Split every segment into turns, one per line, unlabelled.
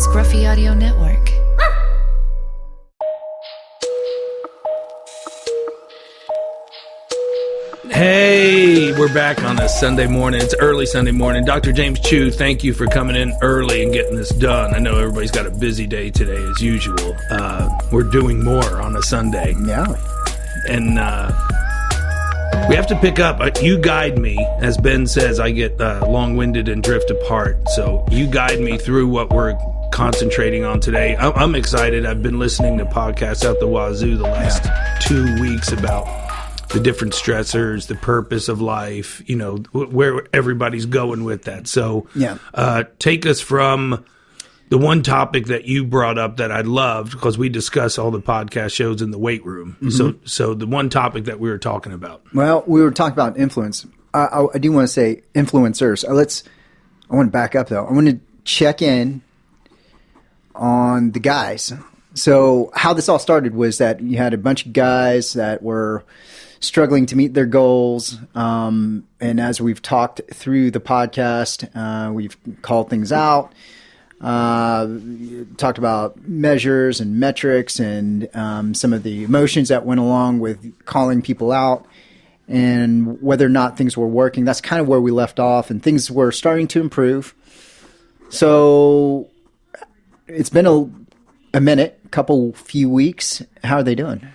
Scruffy Audio Network.
Hey, we're back on a Sunday morning. It's early Sunday morning. Dr. James Chu, thank you for coming in early and getting this done. I know everybody's got a busy day today as usual. We're doing more on a Sunday.
Yeah.
And we have to pick up. You guide me. As Ben says, I get long-winded and drift apart. So you guide me through what we're concentrating on today. I'm excited. I've been listening to podcasts out the wazoo the last 2 weeks about the different stressors, the purpose of life, you know, where everybody's going with that. So take us from the one topic that you brought up that I loved, because we discuss all the podcast shows in the weight room. Mm-hmm. So the one topic that we were talking about.
Well, we were talking about influence. I do want to say influencers. I want to back up, though. I want to check in on the guys. So how this all started was that you had a bunch of guys that were struggling to meet their goals. And as we've talked through the podcast, we've called things out, talked about measures and metrics and some of the emotions that went along with calling people out and whether or not things were working. That's kind of where we left off, and things were starting to improve. So it's been a minute, few weeks. How are they doing?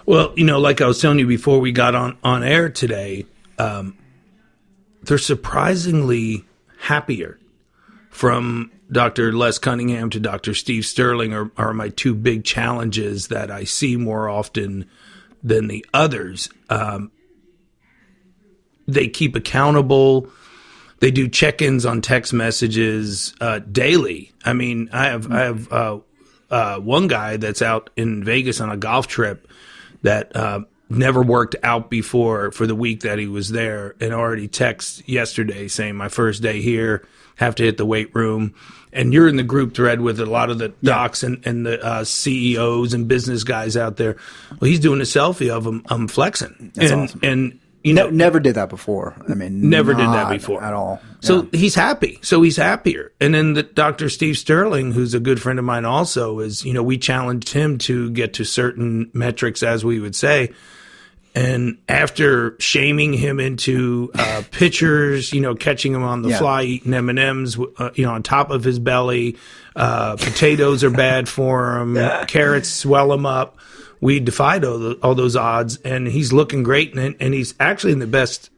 Well, you know, like I was telling you before we got on air today, they're surprisingly happier. From Dr. Les Cunningham to Dr. Steve Sterling are my two big challenges that I see more often than the others. They keep accountable. They do check-ins on text messages daily. I mean, I have one guy that's out in Vegas on a golf trip that never worked out before for the week that he was there, and already texted yesterday saying, my first day here, have to hit the weight room. And you're in the group thread with a lot of the docs and the CEOs and business guys out there. Well, he's doing a selfie of him. I'm flexing.
That's awesome.
And you know,
never did that before. I mean,
never did that before
at all.
So he's happy. So he's happier. And then the Dr. Steve Sterling, who's a good friend of mine also, is, you know, we challenged him to get to certain metrics, as we would say. And after shaming him into pictures, you know, catching him on the fly, eating M&Ms, you know, on top of his belly, potatoes are bad for him, carrots swell him up. We defied all those odds, and he's looking great, and he's actually in the best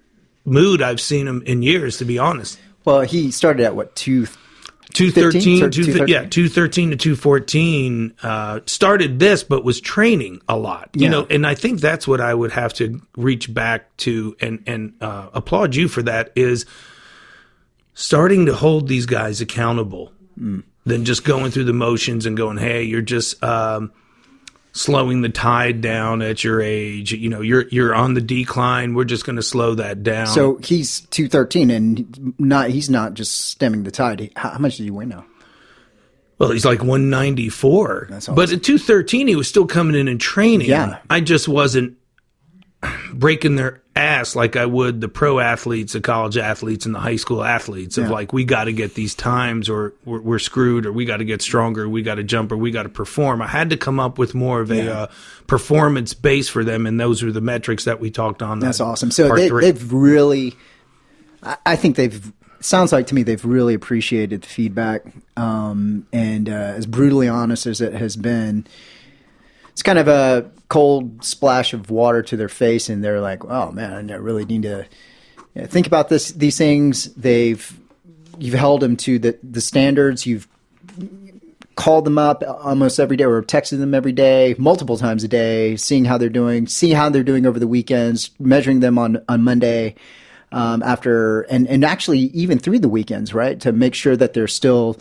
mood I've seen him in years, to be honest.
Well, he started at what,
213 to 214. Started this, but was training a lot, you know. And I think that's what I would have to reach back to and applaud you for. That is starting to hold these guys accountable than just going through the motions and going, hey, you're just slowing the tide down at your age. You know, you're on the decline. We're just going to slow that down.
So he's 213, and he's not just stemming the tide. How much does he weigh now?
Well, he's like 194.
That's awesome.
But at 213, he was still coming in and training.
Yeah.
I just wasn't breaking their ass like I would the pro athletes, the college athletes, and the high school athletes of like, we got to get these times or we're screwed, or we got to get stronger, we got to jump, or we got to perform. I had to come up with more of a performance base for them, and those were the metrics that we talked on.
That's awesome. So they've really, I think sounds like to me they've really appreciated the feedback, and as brutally honest as it has been, it's kind of a cold splash of water to their face, and they're like, "Oh man, I really need to think about these things." You've held them to the standards. You've called them up almost every day, or texted them every day, multiple times a day, seeing how they're doing, over the weekends, measuring them on Monday after, and actually even through the weekends, right, to make sure that they're still.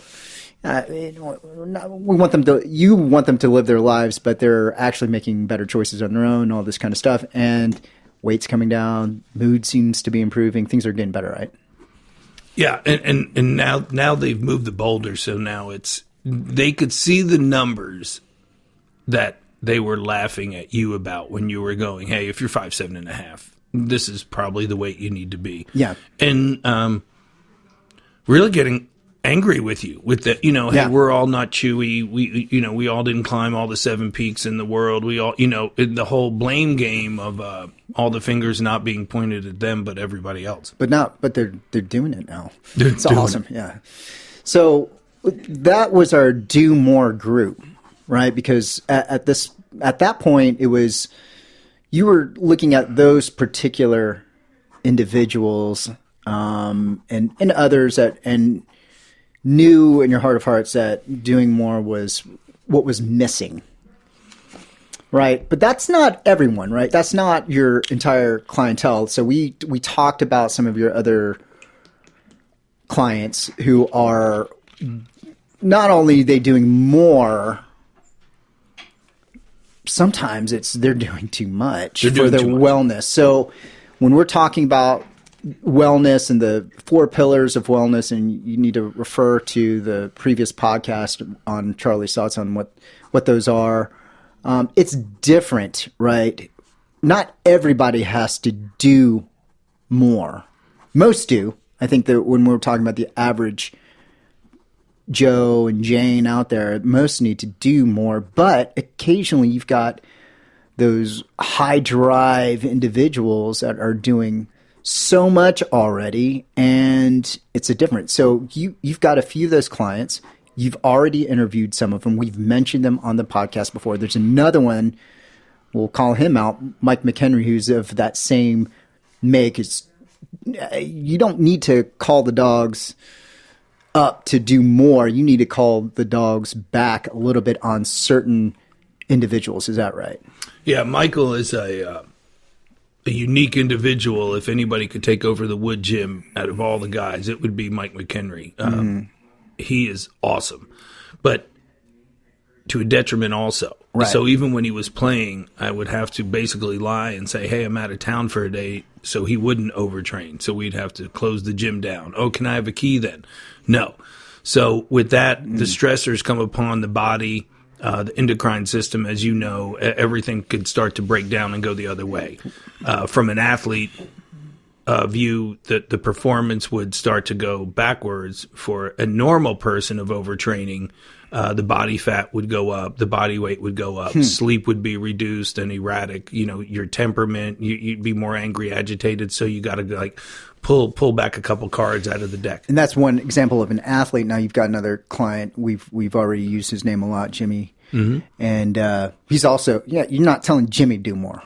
You want them to live their lives, but they're actually making better choices on their own, all this kind of stuff. And weight's coming down, mood seems to be improving, things are getting better, right?
Yeah, and now they've moved the boulder, so now they could see the numbers that they were laughing at you about when you were going, hey, if you're 5'7.5", this is probably the weight you need to be.
Yeah.
And really getting angry with you with the,
Yeah.
hey, we're all not Chewy. We all didn't climb all the 7 peaks in the world. We all, in the whole blame game of all the fingers not being pointed at them, but everybody else.
But they're doing it now.
It's
awesome. Yeah. So that was our do more group, right? Because at that point, it was, you were looking at those particular individuals, and others and knew in your heart of hearts that doing more was what was missing. Right. But that's not everyone, right? That's not your entire clientele. So we talked about some of your other clients who are not only they doing more, sometimes they're doing too much for their wellness. So when we're talking about wellness and the 4 pillars of wellness, and you need to refer to the previous podcast on Charlie's thoughts on what those are. It's different, right? Not everybody has to do more. Most do. I think that when we're talking about the average Joe and Jane out there, most need to do more, but occasionally you've got those high drive individuals that are doing so much already, and it's a difference. So you've got a few of those clients. You've already interviewed some of them. We've mentioned them on the podcast before. There's another one, we'll call him out, Mike McHenry, who's of that same make. You don't need to call the dogs up to do more. You need to call the dogs back a little bit on certain individuals. Is that right?
Yeah, Michael is a unique individual. If anybody could take over the Woodgym out of all the guys, it would be Mike McHenry. He is awesome, but to a detriment also.
Right.
So even when he was playing, I would have to basically lie and say, hey, I'm out of town for a day, so he wouldn't overtrain. So we'd have to close the gym down. Oh, can I have a key then? No. So with that, the stressors come upon the body, the endocrine system, as you know, everything could start to break down and go the other way. From an athlete view, that the performance would start to go backwards. For a normal person of overtraining, the body fat would go up, the body weight would go up, sleep would be reduced and erratic. Your temperament, you'd be more angry, agitated. So you got to pull back a couple cards out of the deck.
And that's one example of an athlete. Now you've got another client. We've already used his name a lot, Jimmy. Mm-hmm. And he's also, you're not telling Jimmy to do more.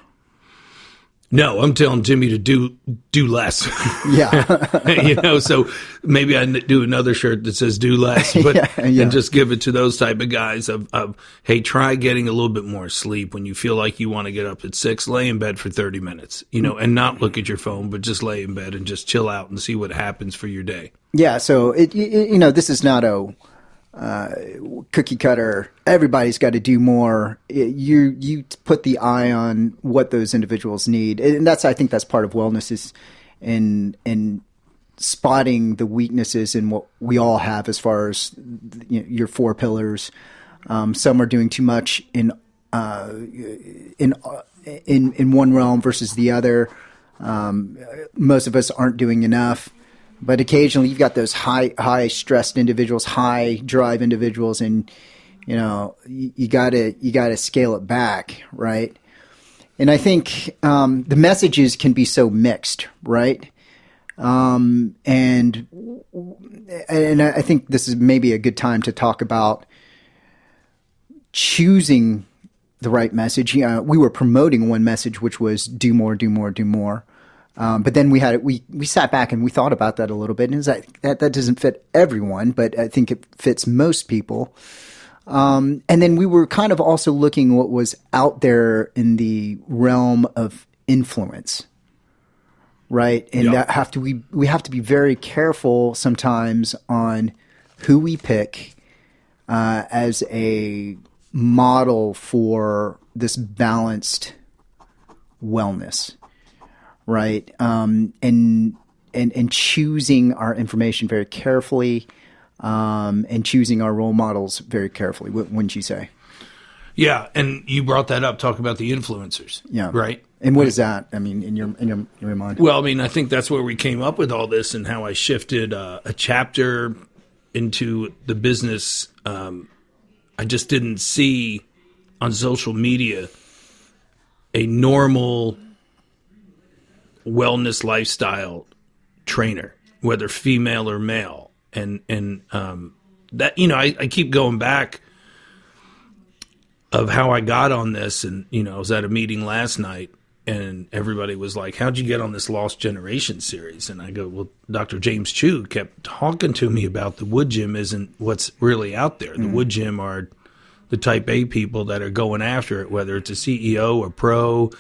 No, I'm telling Jimmy to do less.
Yeah.
So maybe I do another shirt that says do less, but and just give it to those type of guys of, hey, try getting a little bit more sleep. When you feel like you want to get up at 6, lay in bed for 30 minutes, and not look at your phone, but just lay in bed and just chill out and see what happens for your day.
Yeah. So this is not a cookie cutter. Everybody's got to do more. You put the eye on what those individuals need, and I think that's part of wellness is in spotting the weaknesses in what we all have as far as your 4 pillars. Some are doing too much in one realm versus the other. Most of us aren't doing enough. But occasionally you've got those high stressed individuals, high drive individuals, and you gotta scale it back, right? And I think the messages can be so mixed, right? And I think this is maybe a good time to talk about choosing the right message. We were promoting one message, which was do more, do more, do more. But then we sat back and we thought about that a little bit, and it's like that doesn't fit everyone, but I think it fits most people. And then we were kind of also looking what was out there in the realm of influence, right? And we have to be very careful sometimes on who we pick as a model for this balanced wellness. Right. And choosing our information very carefully, and choosing our role models very carefully, wouldn't you say?
Yeah. And you brought that up, talk about the influencers.
Yeah.
Right.
And what is that? I mean, in your mind?
Well, I mean, I think that's where we came up with all this and how I shifted a chapter into the business, I just didn't see on social media a normal wellness lifestyle trainer, whether female or male. And that, I keep going back of how I got on this. And, I was at a meeting last night and everybody was like, how'd you get on this Lost Generation series? And I go, well, Dr. James Chu kept talking to me about the Woodgym isn't what's really out there. The Woodgym are the type A people that are going after it, whether it's a CEO, a pro,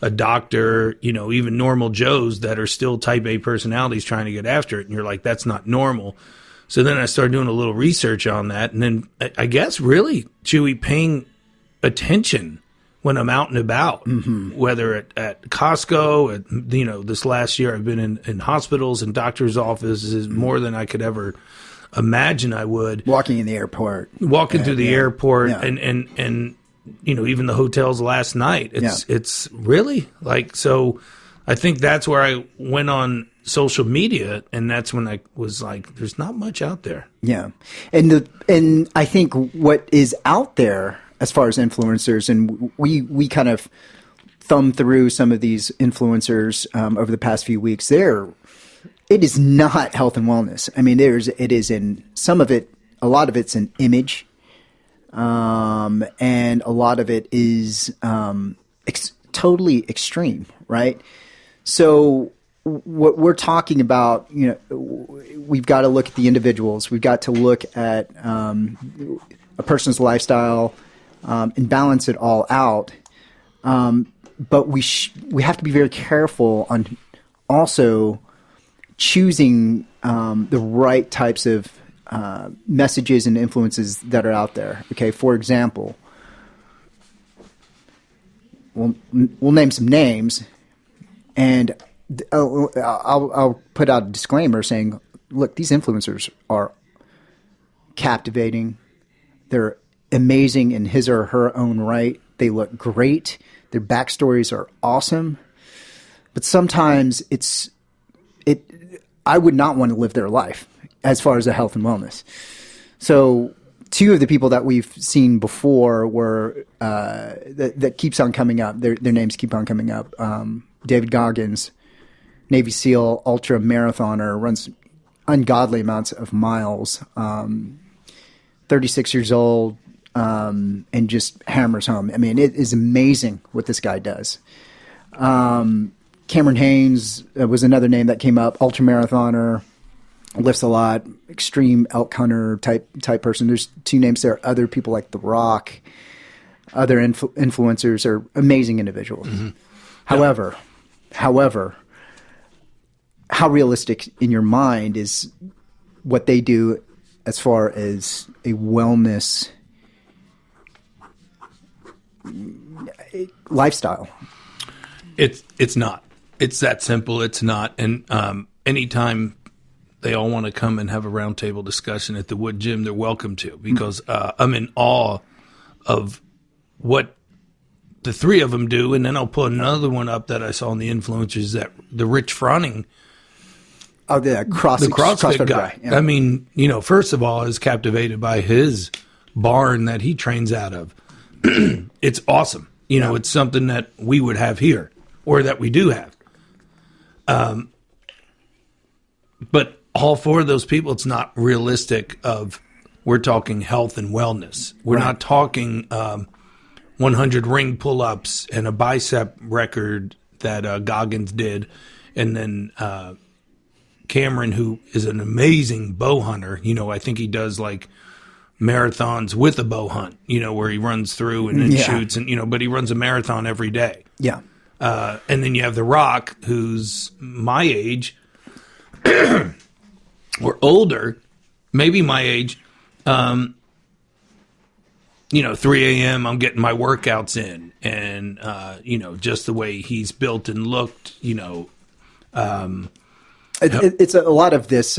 a doctor, even normal Joes that are still type A personalities trying to get after it. And you're like, that's not normal. So then I started doing a little research on that. And then I guess really, Chewy, paying attention when I'm out and about, whether at Costco, this last year I've been in hospitals and doctors' offices more than I could ever imagine I would.
Walking in the airport.
Walking through the airport and even the hotels last night. It's really like, so I think that's where I went on social media, and that's when I was like, there's not much out there.
Yeah. And I think what is out there as far as influencers, and we kind of thumb through some of these influencers over the past few weeks, it is not health and wellness. I mean, it is in some of it, a lot of it's an image, and a lot of it is totally extreme, right? So what we're talking about, we've got to look at the individuals. We've got to look at a person's lifestyle and balance it all out. But we have to be very careful on also choosing the right types of messages and influences that are out there. Okay, for example, we'll name some names, and I'll put out a disclaimer saying, look, these influencers are captivating. They're amazing in his or her own right. They look great. Their backstories are awesome. But sometimes I would not want to live their life as far as the health and wellness. So two of the people that we've seen before were that keeps on coming up. Their names keep on coming up. David Goggins, Navy SEAL, ultra marathoner, runs ungodly amounts of miles. 36 years old, and just hammers home. I mean, it is amazing what this guy does. Cameron Haynes was another name that came up, ultra marathoner, lifts a lot, extreme elk hunter type person. There's two names there. Other people like The Rock, other influencers are amazing individuals. Mm-hmm. However, how realistic in your mind is what they do as far as a wellness lifestyle?
It's not. It's that simple. It's not. And anytime they all want to come and have a roundtable discussion at the Woodgym, they're welcome to, because I'm in awe of what the three of them do. And then I'll put another one up that I saw in the influencers, that the Rich Froning.
Oh, the CrossFit guy.
Yeah. I mean, first of all, I was captivated by his barn that he trains out of. It's awesome. It's something that we would have here, or that we do have. But all four of those people, it's not realistic we're talking health and wellness. We're not talking 100 ring pull-ups and a bicep record that Goggins did. And then Cameron, who is an amazing bow hunter, I think he does like marathons with a bow hunt, where he runs through and then shoots, and but he runs a marathon every day.
Yeah.
And then you have The Rock, who's my age or older, maybe my age. 3 a.m. I'm getting my workouts in, and just the way he's built and looked,
it's a lot of this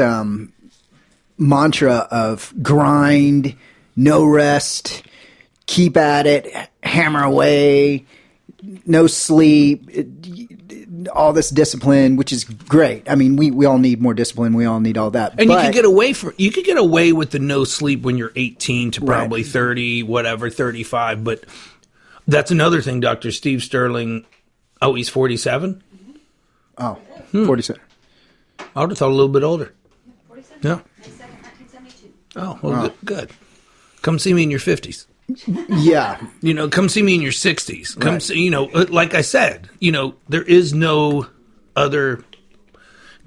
mantra of grind, no rest, keep at it, hammer away, no sleep. all this discipline, which is great. I mean, we all need more discipline. We all need all that.
And you could get away with the no sleep when you're 18 to probably 30, whatever, 35. But that's another thing, Dr. Steve Sterling. Oh, he's 47?
Oh, 47.
I would have thought a little bit older.
47?
Yeah.
1972.
Oh, well, good. Come see me in your 50s.
Yeah.
Come see me in your 60s. Come
Right.
see, like I said, there is no other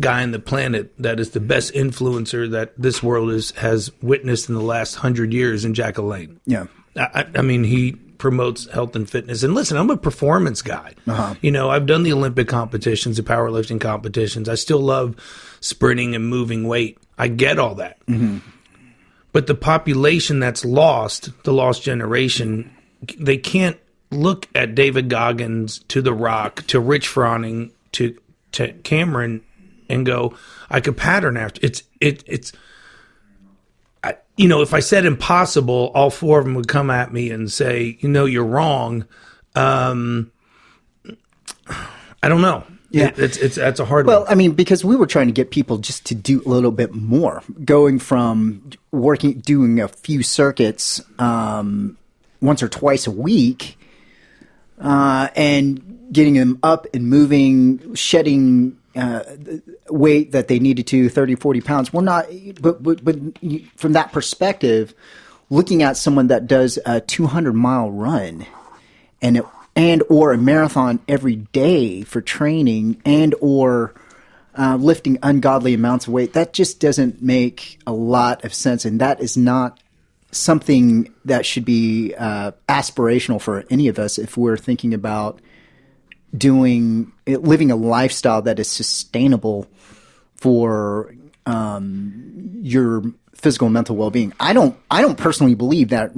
guy on the planet that is the best influencer that this world has witnessed in the last 100 years in Jack LaLanne.
Yeah.
I mean, he promotes health and fitness. And listen, I'm a performance guy.
Uh-huh.
I've done the Olympic competitions, the powerlifting competitions. I still love sprinting and moving weight. I get all that.
Mm-hmm.
But the population that's lost, the lost generation, they can't look at David Goggins, to The Rock, to Rich Froning, to Cameron, and go, I could pattern after. It's if I said impossible, all four of them would come at me and say, you're wrong. I don't know.
Yeah,
that's a hard one.
Well, I mean, because we were trying to get people just to do a little bit more, going from doing a few circuits once or twice a week, and getting them up and moving, shedding weight that they needed to, 30, 40 pounds. We're not, but from that perspective, looking at someone that does a 200-mile run and or a marathon every day for training and or lifting ungodly amounts of weight, that just doesn't make a lot of sense. And that is not something that should be aspirational for any of us if we're thinking about living a lifestyle that is sustainable for your physical and mental well-being. I don't personally believe that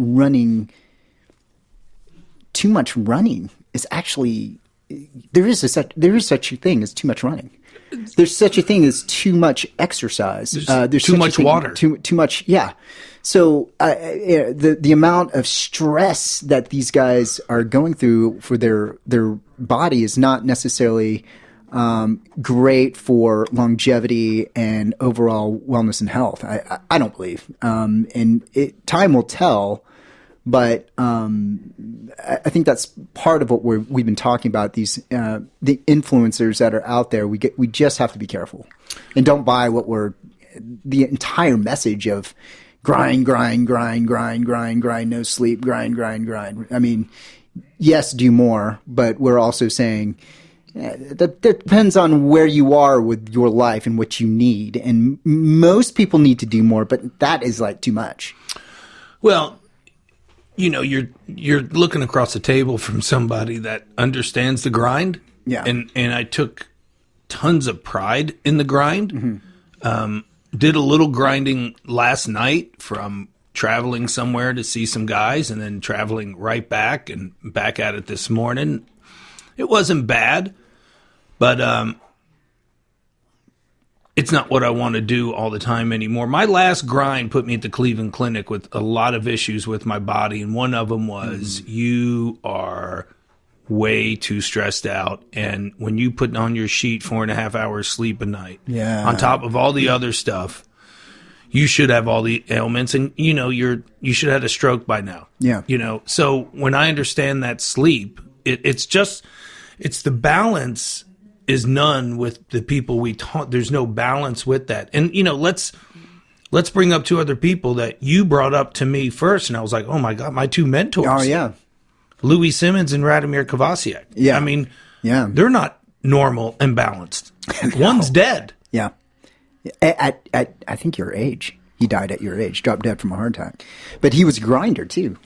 too much running is actually there is such a thing as too much running. There's such a thing as too much exercise. There's
too much water.
Too much. Yeah. So the amount of stress that these guys are going through for their body is not necessarily great for longevity and overall wellness and health. I don't believe. And time will tell. But I think that's part of what we've been talking about. These the influencers that are out there. We just have to be careful and don't buy the entire message of grind, no sleep, grind. I mean, yes, do more, but we're also saying that depends on where you are with your life and what you need. And most people need to do more, but that is like too much.
Well, you're looking across the table from somebody that understands the grind.
Yeah.
And I took tons of pride in the grind.
Mm-hmm.
Did a little grinding last night from traveling somewhere to see some guys and then traveling right back and back at it this morning. It wasn't bad, but it's not what I want to do all the time anymore. My last grind put me at the Cleveland Clinic with a lot of issues with my body, and one of them was you are way too stressed out, and when you put on your sheet 4.5 hours sleep a night, on top of all the other stuff, you should have all the ailments, and you should have had a stroke by now.
Yeah.
So when I understand that sleep, it's the balance is none with the people we taught. There's no balance with that. And, let's bring up two other people that you brought up to me first. And I was like, oh my God, my two mentors.
Oh yeah.
Louis Simmons and Radomir Kovacic.
Yeah.
I mean,
yeah,
they're not normal and balanced.
No.
One's dead.
Yeah. At I think your age. He died at your age, dropped dead from a heart attack. But he was a grinder too.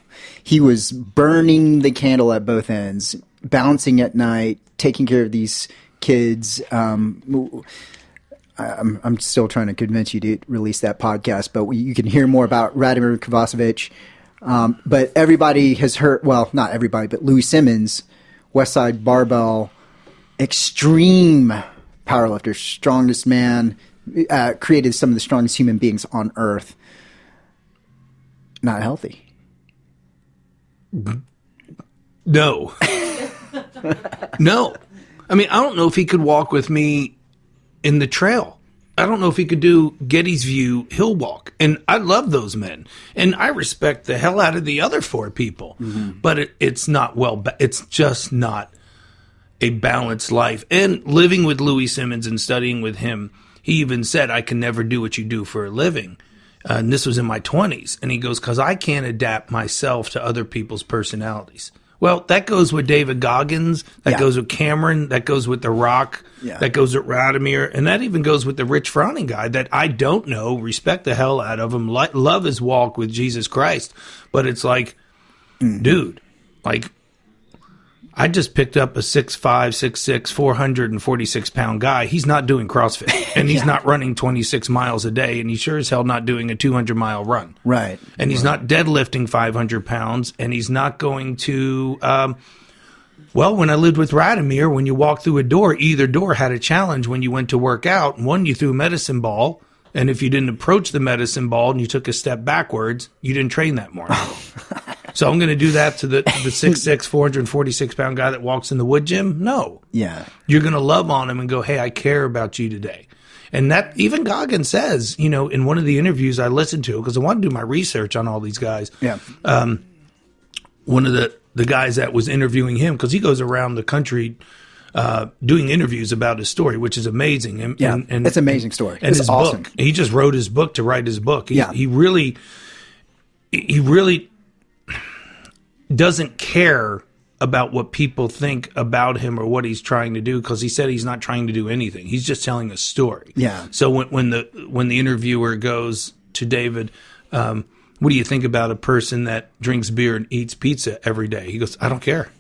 He was burning the candle at both ends, bouncing at night, taking care of these kids. I'm still trying to convince you to release that podcast, but you can hear more about Radomir Kovacevic. But everybody has heard, well, not everybody, but Louis Simmons, Westside Barbell, extreme powerlifter, strongest man, created some of the strongest human beings on earth. Not healthy.
No. No. I mean, I don't know if he could walk with me in the trail. I don't know if he could do Getty's View Hill Walk. And I love those men. And I respect the hell out of the other 4 people. Mm-hmm. But it's not it's just not a balanced life. And living with Louis Simmons and studying with him, he even said, I can never do what you do for a living. And this was in my 20s. And he goes, because I can't adapt myself to other people's personalities. Well, that goes with David Goggins, that goes with Cameron, that goes with The Rock, that goes with Radomir, and that even goes with the Rich Froning guy that I don't know, respect the hell out of him, love his walk with Jesus Christ, but it's like, dude, like, I just picked up a 6'5", 6'6", 446-pound guy. He's not doing CrossFit, and he's not running 26 miles a day, and he's sure as hell not doing a 200-mile run.
Right.
And he's not deadlifting 500 pounds, and he's not going to well, when I lived with Radomir, when you walked through a door, either door had a challenge when you went to work out. One, you threw a medicine ball, and if you didn't approach the medicine ball and you took a step backwards, you didn't train that morning. So I'm going to do that to the 6'6", 446-pound guy that walks in the Woodgym? No.
Yeah.
You're going to love on him and go, hey, I care about you today. And that even Goggins says, you know, in one of the interviews I listened to, because I want to do my research on all these guys. Yeah. One of the guys that was interviewing him, because he goes around the country doing interviews about his story, which is amazing. And
it's an amazing story.
And
it's
his
awesome.
book. He just wrote his book to write his book. He really doesn't care about what people think about him or what he's trying to do, because he said he's not trying to do anything. He's just telling a story. Yeah. So when the interviewer goes to David, what do you think about a person that drinks beer and eats pizza every day? He goes, I don't care.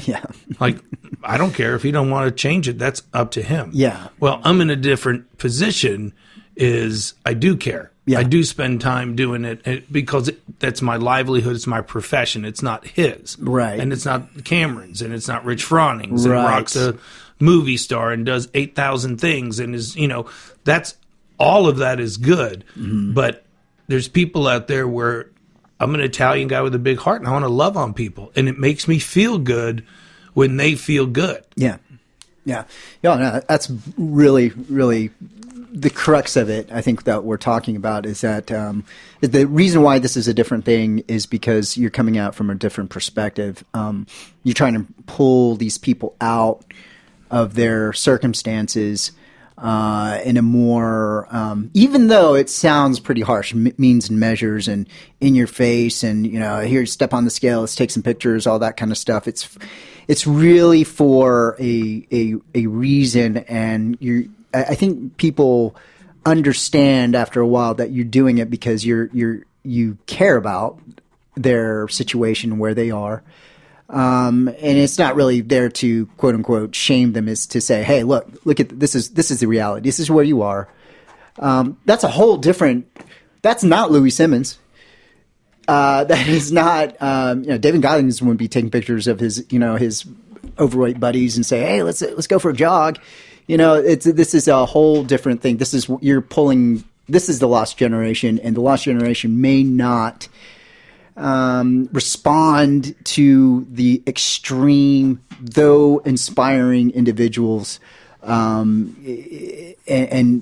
Yeah. Like, I don't care. If he don't want to change it, that's up to him. Yeah. Well, I'm in a different position, is I do care. Yeah. I do spend time doing it because that's my livelihood. It's my profession. It's not his. Right. And it's not Cameron's, and it's not Rich Froning's. Right. And Rock's a movie star and does 8,000 things and is, you know, that's all of that is good. Mm-hmm. But there's people out there where I'm an Italian guy with a big heart and I want to love on people. And it makes me feel good when they feel good. Yeah. Yeah. Yeah. No, that's really, really the crux of it. I think that we're talking about is that the reason why this is a different thing is because you're coming out from a different perspective. You're trying to pull these people out of their circumstances in a more, even though it sounds pretty harsh, means and measures and in your face and, you know, here, step on the scale, let's take some pictures, all that kind of stuff. It's really for a reason, and I think people understand after a while that you're doing it because you care about their situation where they are. And it's not really there to quote unquote shame them, is to say, hey, look at this is the reality. This is where you are. That's a whole different, that's not Louis Simmons. That is not, David Goggins wouldn't be taking pictures of his overweight buddies and say, hey, let's go for a jog. You know, this is a whole different thing. This is the lost generation, and the lost generation may not respond to the extreme, though inspiring individuals, and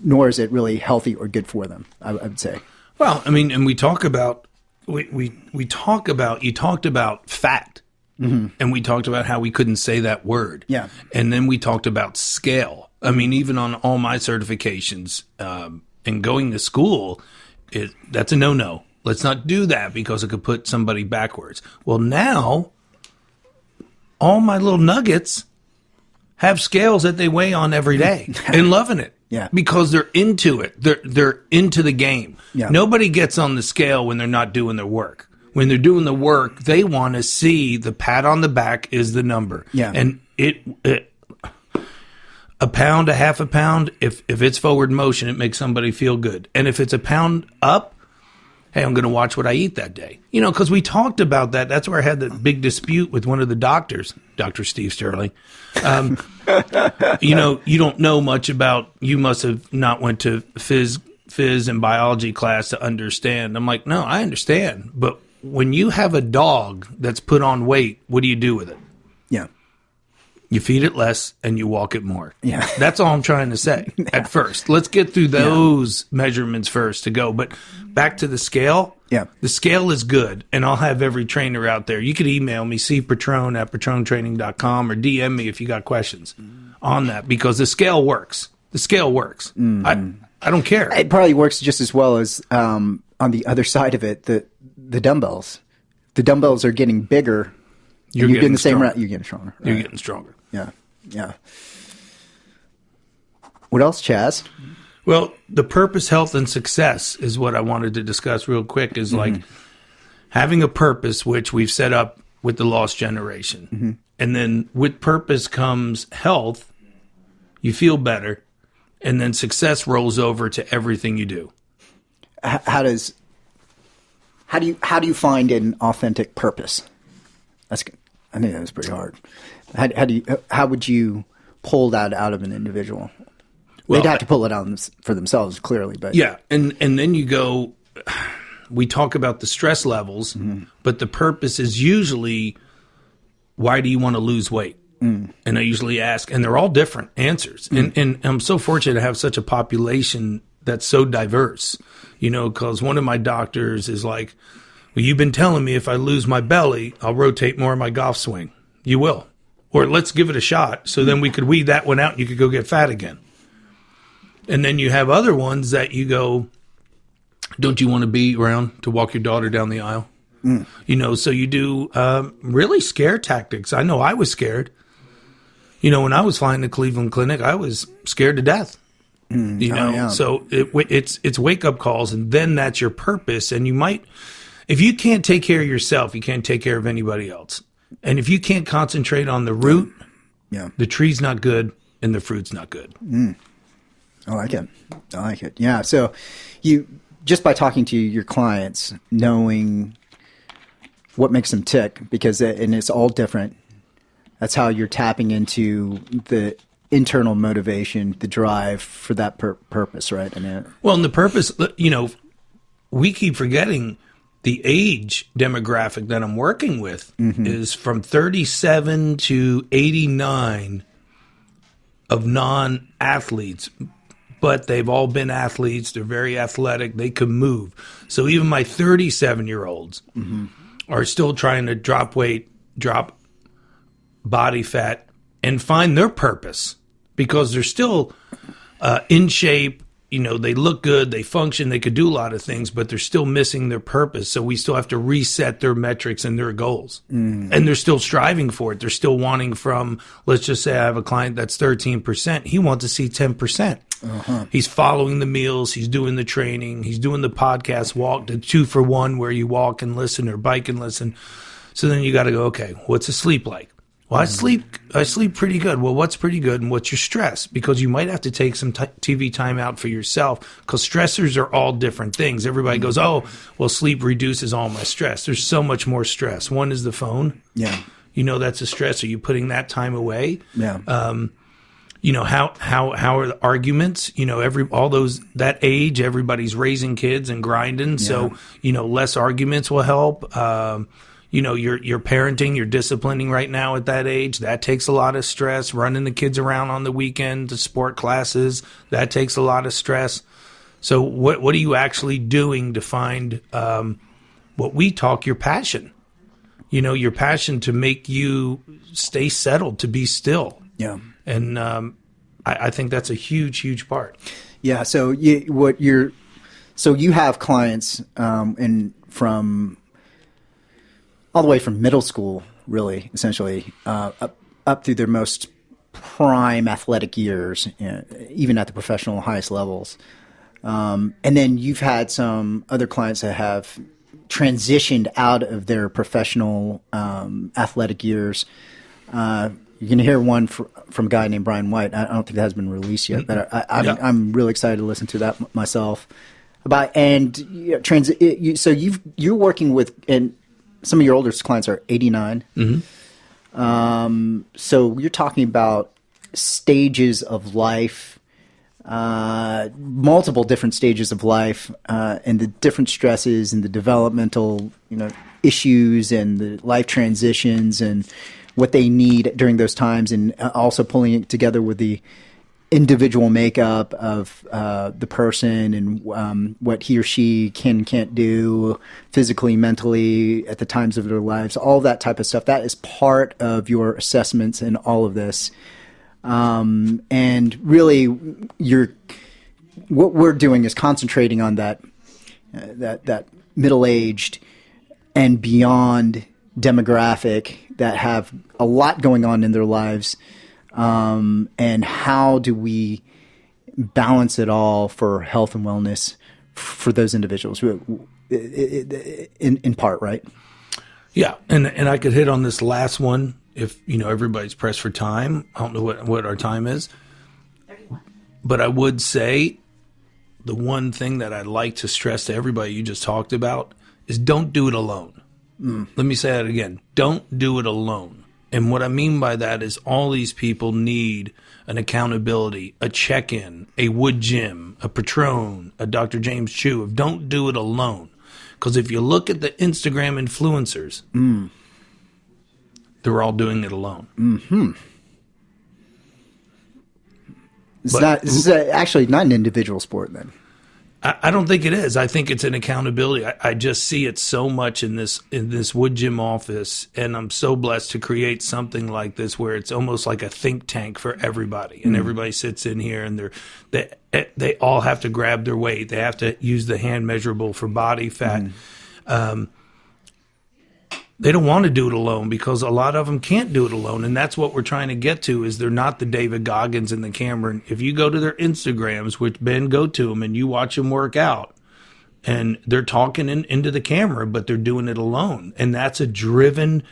nor is it really healthy or good for them, I would say. Well, I mean, and we talk about, you talked about fat. Mm-hmm. And we talked about how we couldn't say that word. Yeah. And then we talked about scale. I mean, even on all my certifications and going to school, that's a no-no. Let's not do that because it could put somebody backwards. Well, now, all my little nuggets have scales that they weigh on every day and loving it. Yeah. Because they're into it. They're into the game. Yeah. Nobody gets on the scale when they're not doing their work. When they're doing the work, they want to see the pat on the back is the number. Yeah. And a pound, a half a pound, if it's forward motion, it makes somebody feel good. And if it's a pound up, hey, I'm going to watch what I eat that day. You know, because we talked about that. That's where I had the big dispute with one of the doctors, Dr. Steve Sterling. You know, you don't know much about, you must have not went to phys and biology class to understand. I'm like, no, I understand. But when you have a dog that's put on weight, what do you do with it? Yeah. You feed it less and you walk it more.
Yeah.
That's all I'm trying to say at first. Let's get through those measurements first to go. But back to the scale.
Yeah.
The scale is good, and I'll have every trainer out there. You could email me, cpetrone at petronetraining.com, or DM me if you got questions on that, because the scale works. The scale works. I don't care.
It probably works just as well as on the other side of it, the dumbbells. The dumbbells are getting bigger. You're getting the same route. You're getting stronger. Right?
You're getting stronger.
Yeah. Yeah. What else, Chaz?
Well, the purpose, health, and success is what I wanted to discuss real quick, is like having a purpose, which we've set up with the Lost Generation. And then with purpose comes health. You feel better. And then success rolls over to everything you do.
How do you find an authentic purpose? That's good. I think that's pretty hard. How would you pull that out of an individual?
Well,
they'd have to pull it out for themselves, clearly. But
yeah, and then you go. We talk about the stress levels, but the purpose is usually, why do you want to lose weight? And I usually ask, and they're all different answers. And I'm so fortunate to have such a population that's so diverse, because one of my doctors is like, well, you've been telling me if I lose my belly, I'll rotate more of my golf swing. You will. Or let's give it a shot, so then we could weed that one out and you could go get fat again. And then you have other ones that you go, don't you want to be around to walk your daughter down the aisle? So you do really scare tactics. I know I was scared. When I was flying to Cleveland Clinic, I was scared to death. So it's wake up calls, and then that's your purpose. And you might, if you can't take care of yourself, you can't take care of anybody else. And if you can't concentrate on the root, the tree's not good and the fruit's not good.
I like it. Yeah. So you, just by talking to your clients, knowing what makes them tick, and it's all different. That's how you're tapping into the internal motivation, the drive for that purpose, right?
Well, and the purpose, we keep forgetting the age demographic that I'm working with is from 37 to 89 of non-athletes. But they've all been athletes. They're very athletic. They can move. So even my 37-year-olds are still trying to drop weight, drop body fat, and find their purpose, because they're still in shape. They look good. They function. They could do a lot of things, but they're still missing their purpose. So we still have to reset their metrics and their goals. And they're still striving for it. They're still wanting from, let's just say I have a client that's 13%. He wants to see 10%. He's following the meals. He's doing the training. He's doing the podcast walk, the 2-for-1 where you walk and listen or bike and listen. So then you got to go, okay, what's the sleep like? Well, I sleep pretty good. Well, what's pretty good, and what's your stress? Because you might have to take some TV time out for yourself, because stressors are all different things. Everybody goes, oh, well, sleep reduces all my stress. There's so much more stress. One is the phone.
Yeah.
That's a stress. Are you putting that time away?
Yeah.
How are the arguments? That age, everybody's raising kids and grinding. Yeah. So, less arguments will help. You're parenting, you're disciplining right now at that age. That takes a lot of stress. Running the kids around on the weekend to sport classes, that takes a lot of stress. So what are you actually doing to find what we talk your passion? Your passion to make you stay settled, to be still. Yeah. And I think that's a huge, huge part.
Yeah. So you have clients from all the way from middle school, really, essentially, up through their most prime athletic years, even at the professional highest levels. And then you've had some other clients that have transitioned out of their professional athletic years. You're going to hear one from a guy named Brian White. I don't think that has been released yet, but I'm really excited to listen to that myself. So you're working with, and some of your older clients are 89. So you're talking about stages of life, multiple different stages of life, and the different stresses and the developmental, issues and the life transitions and what they need during those times, and also pulling it together with the individual makeup of the person and what he or she can and can't do physically, mentally at the times of their lives, all that type of stuff. That is part of your assessments in all of this. And really, what we're doing is concentrating on that middle-aged and beyond demographic that have a lot going on in their lives. And how do we balance it all for health and wellness for those individuals in part, right?
Yeah. And I could hit on this last one if, everybody's pressed for time. I don't know what our time is,
31.
but I would say the one thing that I'd like to stress to everybody you just talked about is don't do it alone. Let me say that again. Don't do it alone. And what I mean by that is all these people need an accountability, a check-in, a Woodgym, a Petrone, a Dr. James Chu. Don't do it alone. Because if you look at the Instagram influencers, they're all doing it alone.
Mm-hmm. This is actually not an individual sport then.
I don't think it is. I think it's an accountability. I just see it so much in this Woodgym office, and I'm so blessed to create something like this where it's almost like a think tank for everybody, and everybody sits in here, and they all have to grab their weight. They have to use the hand measurable for body fat. They don't want to do it alone because a lot of them can't do it alone. And that's what we're trying to get to is they're not the David Goggins and the Cameron. If you go to their Instagrams, which Ben go to them, and you watch them work out, and they're talking into the camera, but they're doing it alone. And that's a driven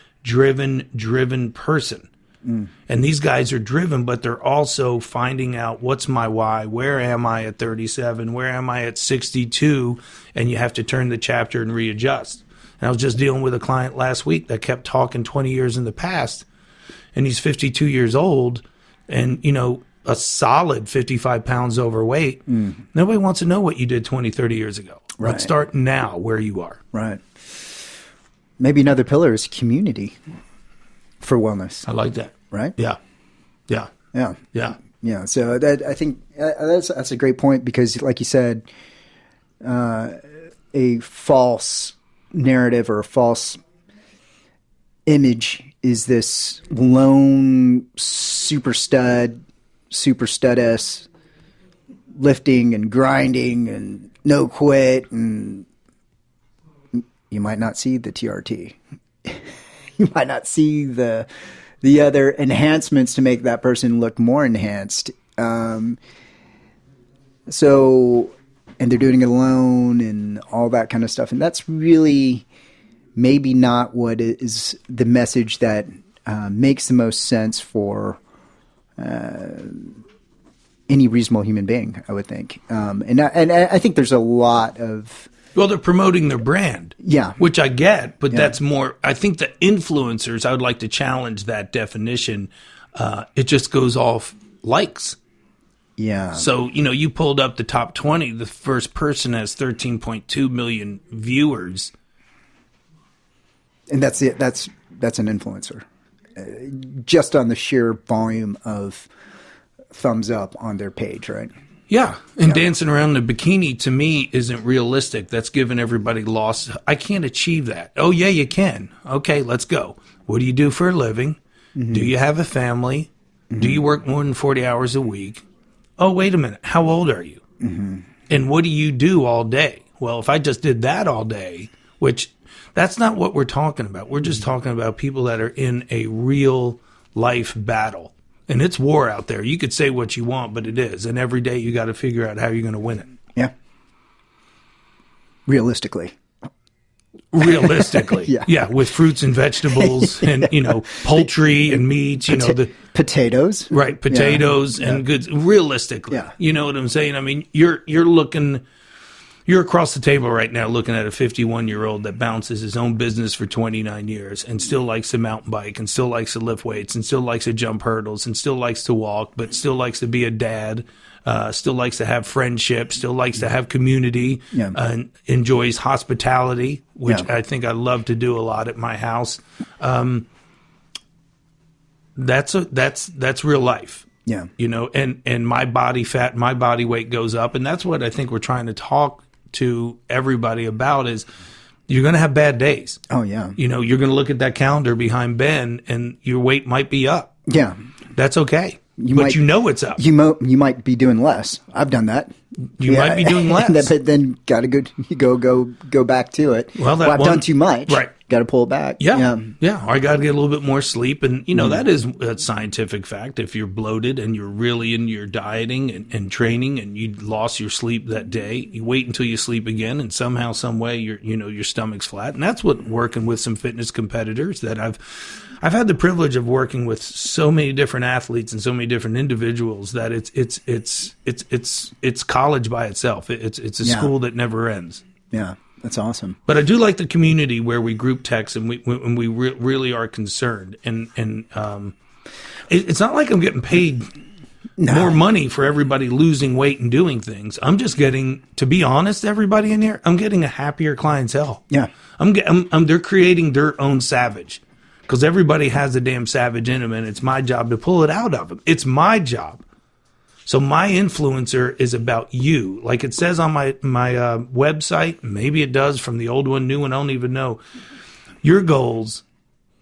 person. And these guys are driven, but they're also finding out what's my why, where am I at 37, where am I at 62, and you have to turn the chapter and readjust. And I was just dealing with a client last week that kept talking 20 years in the past, and he's 52 years old and, a solid 55 pounds overweight. Nobody wants to know what you did 20, 30 years ago.
Right.
Let's start now where you are.
Right. Maybe another pillar is community for wellness.
I like that.
Right?
Yeah. Yeah.
Yeah.
Yeah.
Yeah. So I think that's a great point because, like you said, a false narrative or a false image is this lone super studess lifting and grinding and no quit, and you might not see the TRT. You might not see the other enhancements to make that person look more enhanced. And they're doing it alone and all that kind of stuff. And that's really maybe not what is the message that makes the most sense for any reasonable human being, I would think. And I think there's a lot of...
Well, they're promoting their brand.
Yeah.
Which I get, but that's more... I think the influencers, I would like to challenge that definition. It just goes off likes.
Yeah.
So, you pulled up the top 20. The first person has 13.2 million viewers.
And that's it. That's an influencer. Just on the sheer volume of thumbs up on their page, right?
Yeah. And dancing around in a bikini, to me, isn't realistic. That's giving everybody lost. I can't achieve that. Oh, yeah, you can. Okay, let's go. What do you do for a living? Mm-hmm. Do you have a family? Mm-hmm. Do you work more than 40 hours a week? Oh, wait a minute. How old are you? Mm-hmm. And what do you do all day? Well, if I just did that all day, which that's not what we're talking about. We're just talking about people that are in a real life battle. And it's war out there. You could say what you want, but it is. And every day you got to figure out how you're going to win it.
Yeah. Realistically.
Yeah, with fruits and vegetables and poultry and meats, the
potatoes,
right? Potatoes and goods. Realistically, you know what I'm saying. I mean, you're across the table right now looking at a 51-year-old that bounces his own business for 29 years and still likes to mountain bike and still likes to lift weights and still likes to jump hurdles and still likes to walk, but still likes to be a dad. Still likes to have friendship, still likes to have community, enjoys hospitality, which I think I love to do a lot at my house. that's real life.
Yeah.
You know, and my body fat, my body weight goes up. And that's what I think we're trying to talk to everybody about is you're going to have bad days.
Oh, yeah.
You know, you're going to look at that calendar behind Ben and your weight might be up.
Yeah.
That's okay. But you know it's up.
You might be doing less. I've done that.
You might be doing less.
But then got to go back to it.
Well,
I've done too much.
Right.
Got to pull it back.
Yeah. I got to get a little bit more sleep. And, you know, that is a scientific fact. If you're bloated and you're really into your dieting and training and you lost your sleep that day, you wait until you sleep again and somehow, some way, your stomach's flat. And that's what working with some fitness competitors that I've had the privilege of working with so many different athletes and so many different individuals that it's college by itself. It's a school that never ends.
Yeah. That's awesome.
But I do like the community where we group text and we really are concerned. And it's not like I'm getting paid more money for everybody losing weight and doing things. I'm just getting, to be honest, everybody in here, I'm getting a happier clientele.
Yeah.
They're creating their own savage because everybody has a damn savage in them, and it's my job to pull it out of them. It's my job. So my influencer is about you. Like it says on my website, maybe it does from the old one, new one, I don't even know. Your goals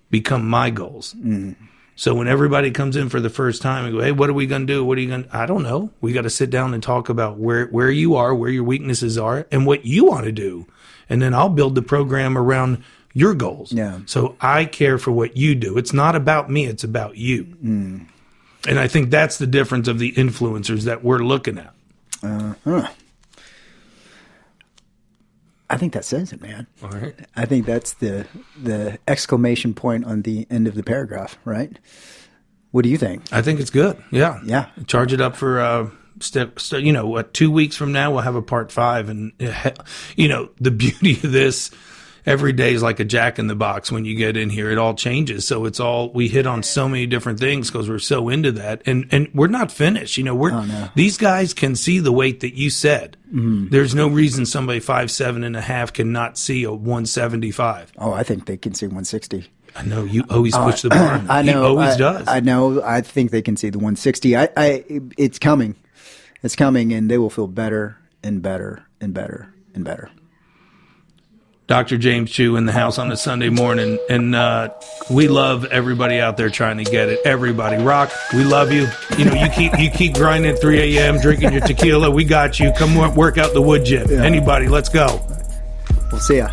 become my goals. Mm. So when everybody comes in for the first time and go, hey, what are we going to do? What are you going to, I don't know. We got to sit down and talk about where you are, where your weaknesses are, and what you want to do. And then I'll build the program around your goals. Yeah. So I care for what you do. It's not about me. It's about you. Mm. And I think that's the difference of the influencers that we're looking at.
I think that says it, man.
All right.
I think that's the exclamation point on the end of the paragraph, right? What do you think?
I think it's good. Yeah.
Yeah.
Charge it up for 2 weeks from now, we'll have a part 5. And, the beauty of this, every day is like a jack in the box when you get in here. It all changes. So we hit on so many different things because we're so into that. And we're not finished. These guys can see the weight that you said. Mm-hmm. There's no reason somebody 5'7.5" cannot see a 175.
Oh, I think they can see 160.
I know you always push the bar.
I know.
He always does.
I know. I think they can see the 160. It's coming. It's coming, and they will feel better and better and better and better.
Dr. James Chu in the house on a Sunday morning, and we love everybody out there trying to get it. Everybody, Rock, we love you. You keep grinding at 3 a.m., drinking your tequila. We got you. Come work out the Woodgym. Yeah. Anybody, let's go.
We'll see ya.